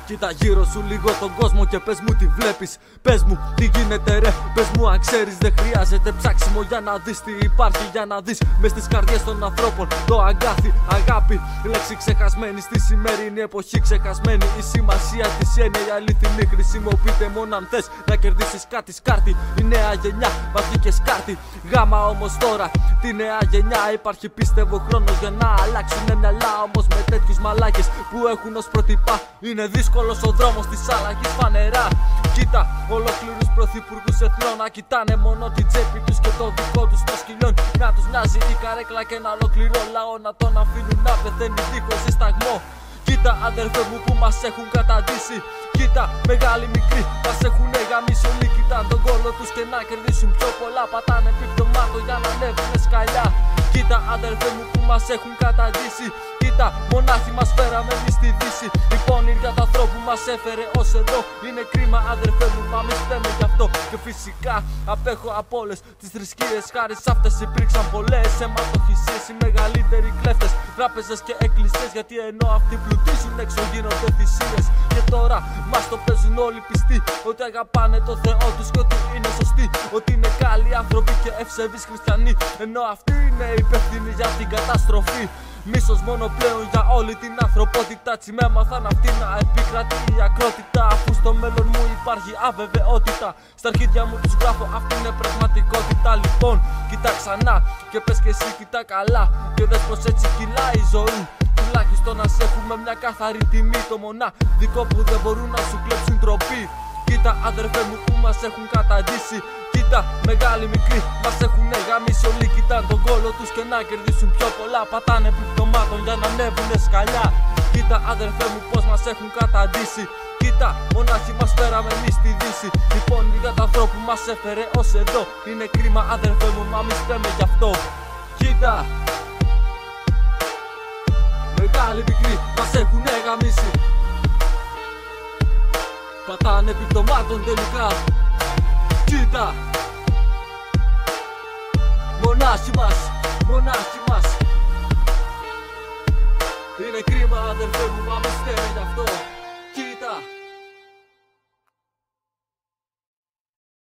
Κοίτα γύρω σου λίγο τον κόσμο και πες μου τι βλέπεις. Πες μου τι γίνεται ρε, πες μου αν ξέρεις. Δεν χρειάζεται ψάξιμο για να δεις τι υπάρχει. Για να δεις μες στις καρδιές των ανθρώπων το αγκάθι, αγάπη. Λέξη ξεχασμένη στη σημερινή εποχή. Ξεχασμένη η σημασία της είναι η αληθινή. Χρησιμοποιείται μόνο αν θες να κερδίσεις κάτι σκάρτη. Η νέα γενιά μας βγήκε σκάρτη. Γάμα όμως τώρα τη νέα γενιά. Υπάρχει πίστευω χρόνος για να αλλάξουν μυαλά. Όμως με τέτοιους μαλάκες που έχουν ως πρότυπα είναι δύσκολος ο δρόμος της αλλαγής φανερά. Κοίτα ολόκληρους πρωθυπουργούς εθνών να κοιτάνε μόνο την τσέπη τους και το δικό τους το σκυλιόν. Να τους νοιάζει η καρέκλα και ένα ολόκληρο λαό να τον αφήνουν να πεθαίνει δίχως δισταγμό. Κοίτα αδερφέ μου που μας έχουν καταντήσει. Κοίτα μεγάλοι μικροί μας έχουν γαμίσει όλοι. Κοιτάν τον κόλλο τους και να κερδίσουν πιο πολλά. Πατάνε πιπτωμάτο για να ανέβουνε σκαλιά. Κοίτα αδερφέ μου που μας έχουν καταντήσει. Κοίτα μονάχοι μας φέραμε εμείς στη Δύση. Η πονηριά του ανθρώπου μας έφερε ως εδώ. Είναι κρίμα αδερφέ μου μα μη φταίμε γι' αυτό. Και φυσικά απέχω από όλες τις θρησκείες. Χάρη σ' αυτές υπήρξαν πολλές αιματοχυσίες. Οι μεγαλύτεροι κλέφτες, τράπεζες και εκκλησίες. Γιατί ενώ αυτοί πλουτίζουν έξω γίνονται θυσίες. Και τώρα μας το παίζουν όλοι πιστοί ότι αγαπάνε το Θεό τους και ότι είναι σωστοί. Ότι είναι καλοί άνθρωποι και ευσεβείς χριστιανοί. Ενώ αυτοί είναι υπεύθυνοι για την καταστροφή. Μίσος μόνο πλέον για όλη την ανθρωπότητα. Τσι με έμαθαν αυτοί να επικρατεί η ακρότητα. Αφού στο μέλλον μου υπάρχει αβεβαιότητα. Στα αρχίδια μου τους γράφω αυτή είναι πραγματικότητα. Λοιπόν κοίτα ξανά και πες και εσύ κοίτα καλά. Και δες πως έτσι κυλάει η ζωή. Τουλάχιστον να σε έχουμε μια καθαρή τιμή. Το μοναδικό που δεν μπορούν να σου κλέψουν τροπή. Κοίτα αδερφέ μου που μας έχουν καταντήσει. Κοίτα μεγάλοι μικροί μας έχουν γαμίσει όλοι. Κοιτάν τον κόλλο τους και να κερδίσουν πιο πολλά. Πατάνε πιπτωμάτων για να ανέβουνε σκαλιά. Κοίτα αδερφέ μου πως μας έχουν καταντήσει. Κοίτα μονάχοι μας φέραμε εμείς στη Δύση. Η πονηριά του ανθρώπου μας έφερε ως εδώ. Είναι κρίμα αδερφέ μου μα μη φταίμε γι' αυτό. Κοίτα μεγάλοι μικροί μας έχουν γαμίσει. Πατάνε πιπτωμάτων τελικά. Κοίτα μονάχοι μας. Είναι κρίμα αδερφέ μου μα μη φταίμε γι' αυτό.